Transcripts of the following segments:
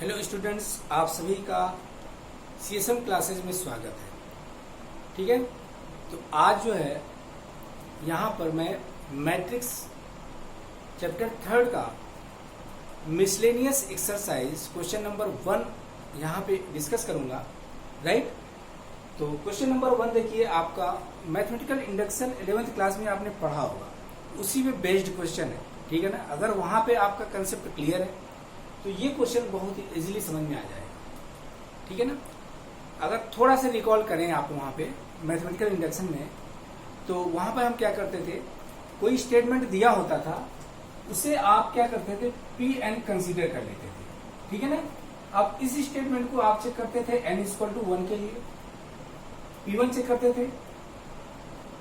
Hello students, आप सभी का सीएसएम क्लासेज में स्वागत है। ठीक है, तो आज जो है यहाँ पर मैं मैट्रिक्स चैप्टर 3 का मिसलेनियस एक्सरसाइज क्वेश्चन नंबर 1 यहाँ पे डिस्कस करूँगा। राइट, तो क्वेश्चन नंबर 1 देखिए, आपका मैथमेटिकल इंडक्शन 11th क्लास में आपने पढ़ा होगा, उसी में बेस्ड क्वेश्चन है। ठीक है ना, अगर वहाँ पे आपका कंसेप्ट क्लियर है तो ये क्वेश्चन बहुत ही इजीली समझ में आ जाएगा। ठीक है ना, अगर थोड़ा सा रिकॉल करें आप वहाँ पे मैथमेटिकल इंडक्शन में, तो वहाँ पर हम क्या करते थे, कोई स्टेटमेंट दिया होता था, उसे आप क्या करते थे, पी एन कंसीडर कर लेते थे। ठीक है ना, अब इस स्टेटमेंट को आप चेक करते थे n = 1 के लिए, P1 चेक करते थे,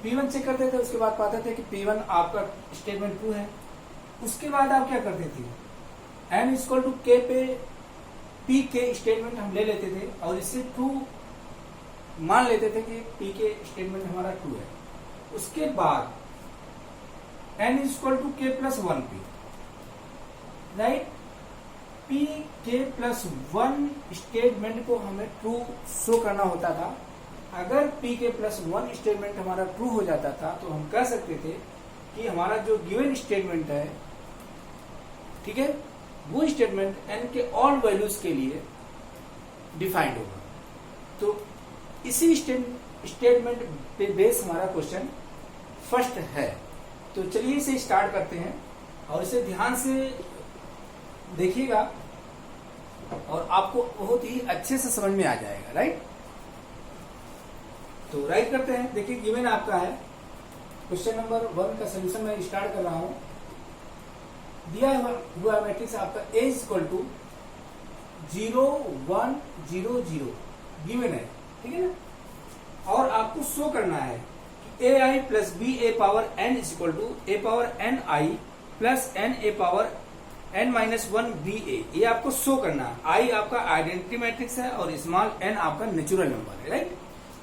P1 चेक करते थे, उसके बाद पाते थे कि P1 आपका स्टेटमेंट ट्रू है। उसके बाद आप क्या करते थे, n = k पे p के स्टेटमेंट हम ले लेते थे और इससे ट्रू मान लेते थे कि p के स्टेटमेंट हमारा ट्रू है। उसके बाद n = k + 1 p, right, p k + 1 statement को हमें ट्रू शो करना होता था। अगर p k + 1 स्टेटमेंट हमारा ट्रू हो जाता था तो हम कह सकते थे कि हमारा जो गिवन स्टेटमेंट है, ठीक है, वो स्टेटमेंट n के ऑल वैल्यूज के लिए डिफाइंड होगा। तो इसी स्टेटमेंट पे बेस हमारा क्वेश्चन फर्स्ट है। तो चलिए इसे स्टार्ट करते हैं और इसे ध्यान से देखिएगा और आपको बहुत ही अच्छे से समझ में आ जाएगा। राइट, तो राइट करते हैं। देखिए, गिवन आपका है क्वेश्चन नंबर 1 का सोल्यूशन मैं स्टार्ट कर रहा हूं। दिया हुआ मैट्रिक्स आपका A = 0 1 0 0 गिवन है। ठीक है ना, और आपको शो करना है कि AI + BA power n = ANI + NA⁻n-1 BA, ये आपको शो करना है। I आपका आइडेंटिटी मैट्रिक्स है और स्मॉल n आपका नेचुरल नंबर है। राइट,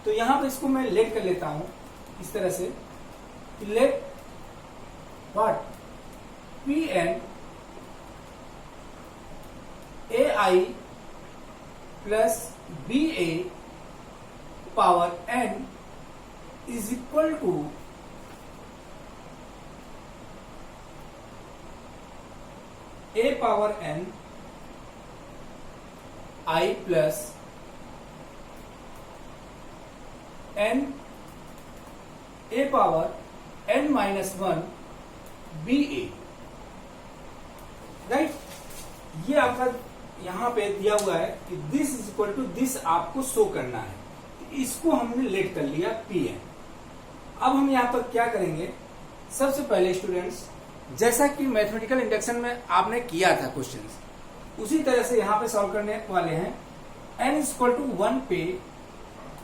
तो यहां पर इसको मैं लेट कर लेता हूं इस तरह से, let what Pn AI + BA power n = A power n I + n A⁻n-1 BA। Right, ये आपका यहां पे दिया हुआ है कि दिस = दिस आपको शो करना है। इसको हमने लेट कर लिया Pn। अब हम यहां पर क्या करेंगे, सबसे पहले स्टूडेंट्स, जैसा कि मैथमेटिकल इंडक्शन में आपने किया था क्वेश्चंस, उसी तरह से यहां पे सॉल्व करने वाले हैं। n = 1 पे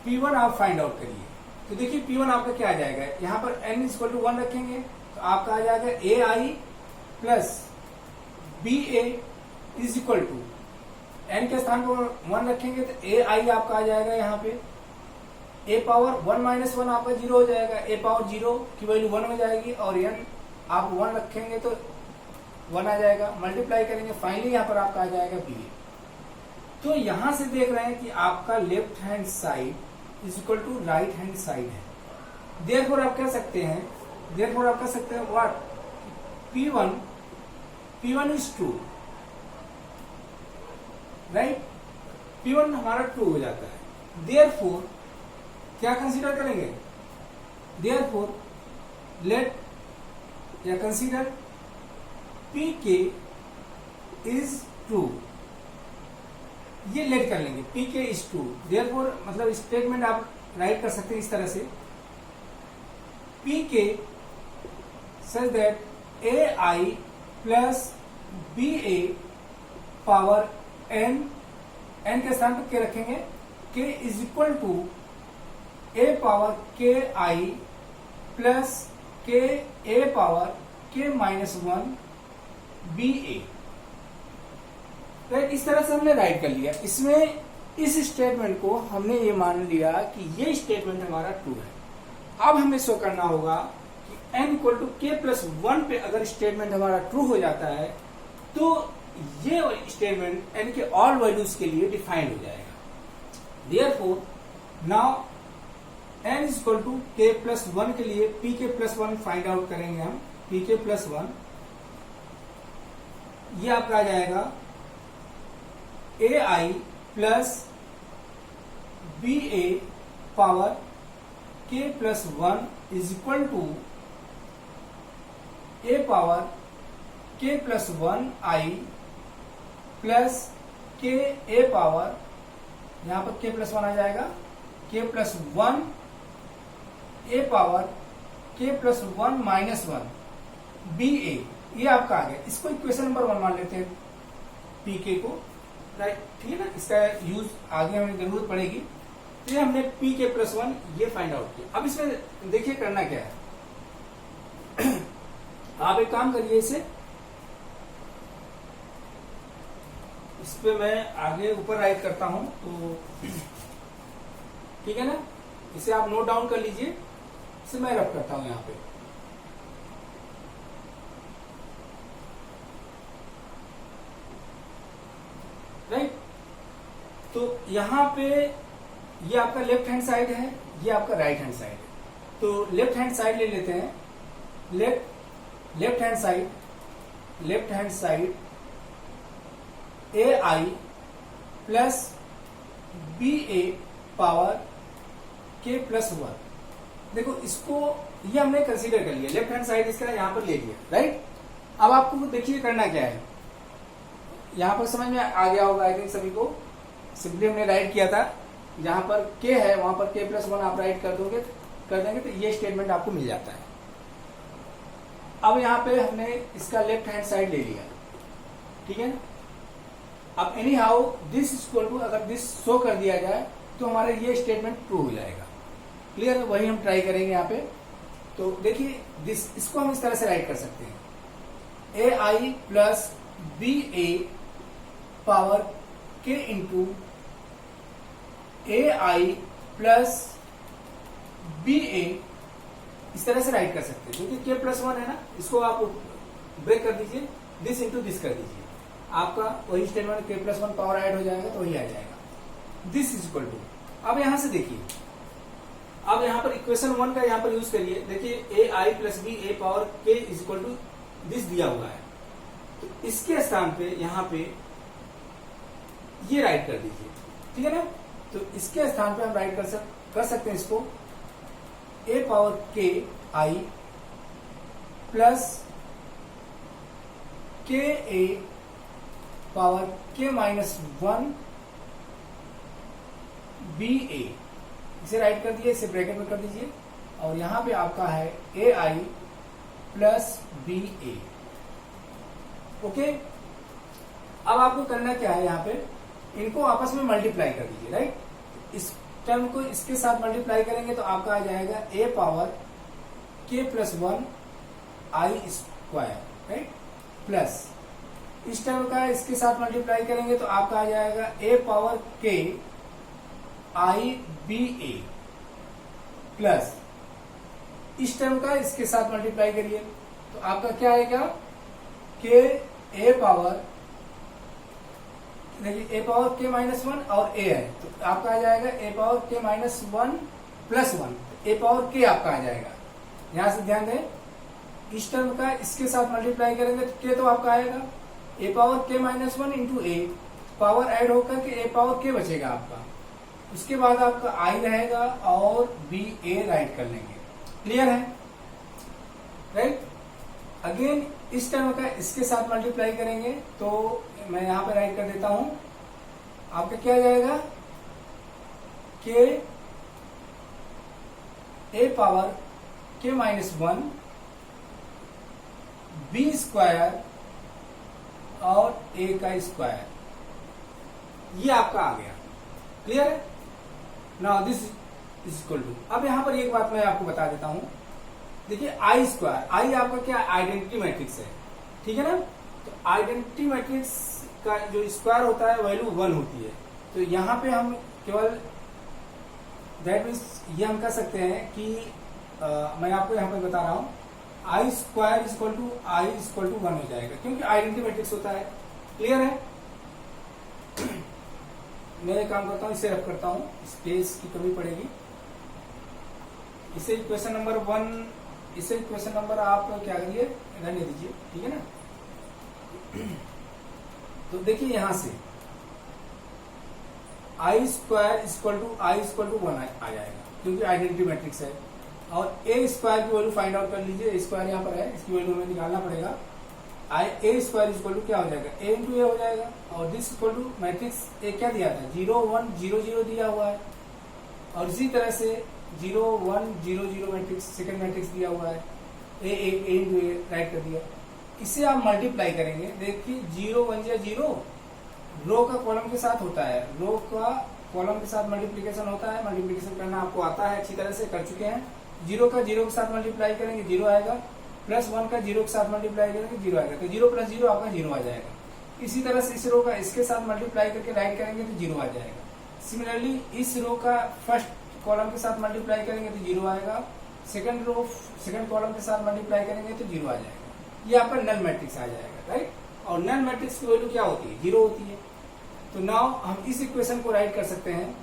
P1 आप फाइंड आउट करिए। तो देखिए P1 आपका क्या आ जाएगा, यहां पर n = 1 रखेंगे तो आपका आ जाएगा AI + BA = n के स्थान पर 1 रखेंगे तो AI आपका आ जाएगा, यहाँ पे A⁻1-1 आपका 0 हो जाएगा, A⁻0 की वैल्यू 1 हो जाएगी और n आप 1 रखेंगे तो 1 आ जाएगा, मल्टीप्लाई करेंगे, फाइनली यहाँ पर आपका आ जाएगा BA। तो यहां से देख रहे हैं कि आपका left hand side = right hand side है। देयरफॉर आप कह सकते हैं what, P1 is true, right, P1 हमारा ट्रू हो जाता है। देयरफॉर क्या कंसीडर करेंगे, देयरफॉर लेट या कंसीडर Pk is true, ये लेट कर लेंगे, Pk is true। देयरफॉर मतलब स्टेटमेंट आप राइट कर सकते हैं इस तरह से, Pk such that AI + BA power n के स्थान पर k रखेंगे, k = A⁻ki + Ka⁻k-1 BA। तो इस तरह से हमने राइट कर लिया। इसमें इस स्टेटमेंट को हमने ये मान लिया कि ये स्टेटमेंट हमारा ट्रू है। अब हमें शो करना होगा कि n = k + 1 पे अगर स्टेटमेंट हमारा ट्रू हो जाता है तो ये स्टेटमेंट n के ऑल वैल्यूज के लिए डिफाइंड हो जाएगा। Therefore now n is equal to k plus 1 के लिए p के प्लस 1 फाइंड आउट करेंगे हम। p के प्लस 1 ये आपका आ जाएगा ai plus ba power k plus 1 is equal to a power k plus 1 i plus k a power, यहां पर k प्लस 1 आ जाएगा, k plus 1 a power k plus 1 minus 1 ba, ये आपका आ गया। इसको इक्वेशन नंबर 1 मान लेते हैं pk को, राइट, ठीक है ना। इसका यूज आगे हमें जरूरत पड़ेगी। तो ये हमने pk प्लस 1 ये फाइंड आउट किया। अब इसमें देखिए करना क्या है। आप एक काम करिए, इस पे मैं आगे ऊपर राइट करता हूं, तो ठीक है ना। इसे आप नोट डाउन कर लीजिए, इसे मैं रब करता हूं यहां पे। राइट, तो यहां पे ये आपका लेफ्ट हैंड साइड है, ये आपका राइट हैंड साइड है। तो लेफ्ट हैंड साइड ले लेते हैं। Left hand side ai plus ba power k plus 1। देखो इसको ये हमने कंसीडर कर लिया, लेफ्ट हैंड साइड इसका यहां पर ले लिया, राइट। अब आपको देखिए करना क्या है, यहां पर समझ में आ गया होगा आई थिंक सभी को। सिंपली हमने राइट किया था, जहां पर k है वहां पर k प्लस 1 आप राइट कर देंगे तो ये स्टेटमेंट आपको मिल जाता है। अब यहां पे हमने इसका लेफ्ट हैंड साइड ले लिया, ठीक है। अब anyhow this equal to, अगर दिस शो कर दिया जाए तो हमारा ये स्टेटमेंट ट्रू हो जाएगा। क्लियर है, वही हम ट्राई करेंगे यहाँ पे। तो देखिए दिस, इसको हम इस तरह से राइट कर सकते हैं, ai plus ba power k into ai plus ba, इस तरह से राइट कर सकते हैं, क्योंकि k प्लस 1 है ना। इसको आप ब्रेक कर दीजिए, दिस इंटू दिस कर दीजिए, आपका वही statement k plus 1 power add हो जाएगा तो वही आ जाएगा। दिस इज इक्वल टू, अब यहां से देखिए, अब यहां पर इक्वेशन 1 का यहां पर यूज करिए। देखिए ai plus b a power k is equal to this दिया हुआ है, तो इसके स्थान पे यहां पे ये राइट कर दीजिए, ठीक है ना। तो इसके स्थान पे हम राइट कर सकते हैं इसको a power k i plus k a power k minus 1 ba, इसे राइट कर दिए, इसे ब्रैकेट में कर दीजिए, और यहां पे आपका है ai प्लस ba। ओके, अब आपको करना क्या है, यहां पे इनको आपस में मल्टीप्लाई कर दीजिए, राइट। इस टर्म को इसके साथ मल्टीप्लाई करेंगे तो आपका आ जाएगा a power k plus 1 i square, right, plus इस टर्म का इसके साथ मल्टीप्लाई करेंगे तो आपका आ जाएगा a power k i ba, plus इस टर्म का इसके साथ मल्टीप्लाई करिए तो आपका क्या आएगा, k a पावर, देखिए a पावर k माइनस 1 और a है तो आपका आ जाएगा a power k minus 1 plus 1, a power k आपका आ जाएगा। यहां से ध्यान दें, इस टर्म का इसके साथ मल्टीप्लाई करेंगे तो k तो आपका आएगा a power k minus 1 into a, power add होकर के a पावर k बचेगा आपका। उसके बाद आपका i रहेगा और b a राइट कर लेंगे। क्लियर है, राइट। अगेन इस टर्म का इसके साथ मल्टीप्लाई करेंगे तो मैं यहां पे राइट कर देता हूं, आपका क्या आ जाएगा, k a power k minus 1 b square और a का स्क्वायर, ये आपका आ गया। क्लियर है, now this is equal to, अब यहां पर एक बात मैं आपको बता देता हूं, देखिए आई स्क्वायर, आई आपका क्या आइडेंटिटी मैट्रिक्स है, ठीक है ना। तो आइडेंटिटी मैट्रिक्स का जो स्क्वायर होता है वैल्यू 1 होती है, तो यहां पे हम केवल दैट मीन्स ये हम कह सकते हैं कि मैं आपको यहां पर बता रहा हूं आई स्क्वायर इज इक्वल टू 1 हो जाएगा, क्योंकि आइडेंटिटी मैट्रिक्स होता है। क्लियर है? मैं एक काम करता हूँ, इसे रख करता हूँ, स्पेस की कमी पड़ेगी। इसे क्वेश्चन नंबर 1, इसे क्वेश्चन नंबर आप क्या करिए, रहने दीजिए, ठीक है ना। तो देखिए यहां से आई स्क्वायर इक्वल टू 1 आ जाएगा, क्योंकि आइडेंटिटी मैट्रिक्स है। और ए स्क्वायर की वैल्यू फाइंड आउट कर लीजिए, स्क्वायर यहाँ पर है, इसकी वैल्यू हमें निकालना पड़ेगा। ए स्क्वायर इक्वल टू क्या हो जाएगा, ए इंटू ए हो जाएगा। और this equal to matrix A क्या दिया था, 0 1 0 0 दिया हुआ है। और इसी तरह से 0 1 0 0 मैट्रिक्स, सेकंड मैट्रिक्स दिया हुआ है, ए इंटू ए राइट कर दिया। इसे आप मल्टीप्लाई करेंगे, देखिए 0 1 0 रो का कॉलम के साथ होता है, रो का कॉलम के साथ मल्टीप्लीकेशन होता है। मल्टीप्लीकेशन करना आपको आता है, अच्छी तरह से कर चुके हैं। 0 का 0 के साथ मल्टीप्लाई करेंगे 0 आएगा, प्लस 1 का 0 के साथ मल्टीप्लाई करेंगे 0 आएगा, तो 0 प्लस 0 आपका 0 आ जाएगा। इसी तरह से इस रो का इसके साथ मल्टीप्लाई करके राइट करेंगे तो 0 आ जाएगा। सिमिलरली इस रो का फर्स्ट कॉलम के साथ मल्टीप्लाई करेंगे तो 0 आएगा, सेकंड कॉलम के साथ मल्टीप्लाई करेंगे तो 0 आ जाएगा। ये आपका नल मैट्रिक्स आ जाएगा, राइट। और नल मैट्रिक्स की वैल्यू क्या होती है, 0 होती है। तो नाउ हम इस इक्वेशन को राइट कर सकते हैं,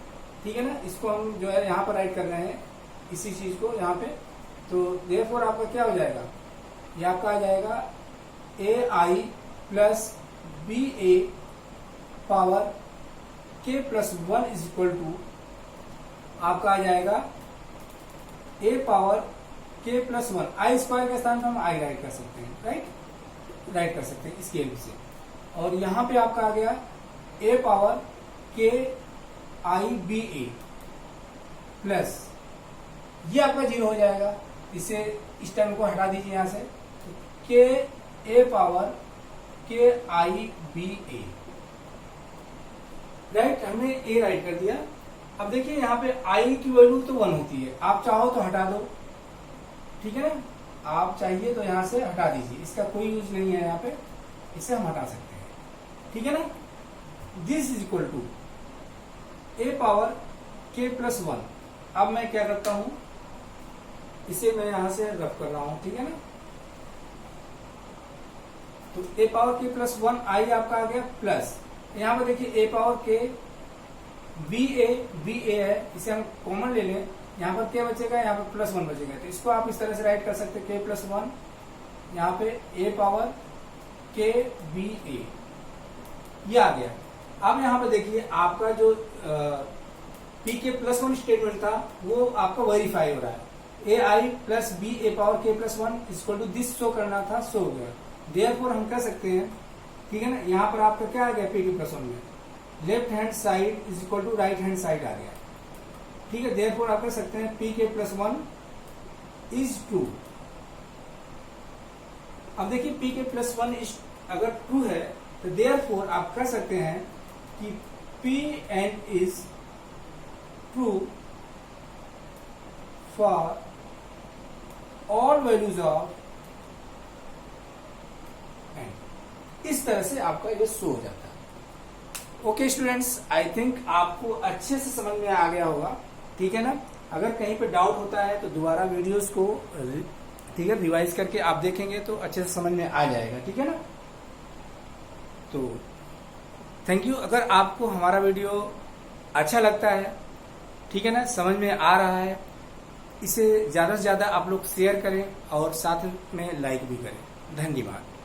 ठीक है ना। इसको हम जो है यहाँ पर राइट कर रहे हैं, इसी चीज को यहाँ पे। तो देयरफॉर आपका क्या हो जाएगा, ये आपका आ जाएगा ए I plus B A power k plus 1 is equal to आपका आ जाएगा ए पावर के प्लस 1। आई स्क्वायर के स्थान पर हम आई राइट कर सकते हैं, राइट कर सकते हैं इसकी हेल्प से। और यहाँ पे आपका आ गया ए पावर के आई बी ए प्लस, ये आपका 0 हो जाएगा। इसे इस टर्म को हटा दीजिए यहाँ से, तो के ए पावर के आई बी ए, राइट। हमने ए राइट कर दिया। अब देखिए यहाँ पे आई की वैल्यू तो 1 होती है, आप चाहो तो हटा दो, ठीक है ना। आप चाहिए तो यहाँ से हटा दीजिए, इसका कोई यूज नहीं है यहाँ पे, इसे हम हटा सकते हैं, ठीक है ना। This is equal to A power k plus 1। अब मैं क्या करता हूं, इसे मैं यहां से रफ कर रहा हूं, ठीक है ना। तो ए पावर के प्लस 1 आई आपका आ गया, प्लस यहां पर देखिए ए पावर के बी ए है, इसे हम कॉमन ले लें, यहाँ पर क्या बचेगा, यहाँ पर प्लस 1 बचेगा। तो इसको आप इस तरह से राइट कर सकते हैं, के प्लस 1, यहाँ पे ए पावर के बी ए, ये आ गया। अब यहाँ पे देखिए आपका जो पी के प्लस 1 स्टेटमेंट था वो आपका वेरीफाई हो रहा है। A I plus B A power k plus 1 equal to this show करना था, शो हो गया। देयरफॉर हम कह सकते हैं, ठीक है ना, यहाँ पर आपका क्या आ गया, पी के प्लस 1 में left hand side is equal to right hand side आ गया, ठीक है। देयरफॉर आप कह सकते हैं पी के प्लस 1 इज ट्रू। अब देखिए पी के प्लस 1 इज अगर ट्रू है तो देयरफॉर आप कह सकते हैं कि P N is true for all values of N. इस तरह से आपका ये शो हो जाता है। ओके स्टूडेंट्स, आई थिंक आपको अच्छे से समझ में आ गया होगा, ठीक है ना। अगर कहीं पे डाउट होता है तो दोबारा वीडियोस को, ठीक है, रिवाइज करके आप देखेंगे तो अच्छे से समझ में आ जाएगा, ठीक है ना। तो थैंक यू। अगर आपको हमारा वीडियो अच्छा लगता है, ठीक है ना, समझ में आ रहा है, इसे ज्यादा से ज्यादा आप लोग शेयर करें और साथ में लाइक भी करें। धन्यवाद।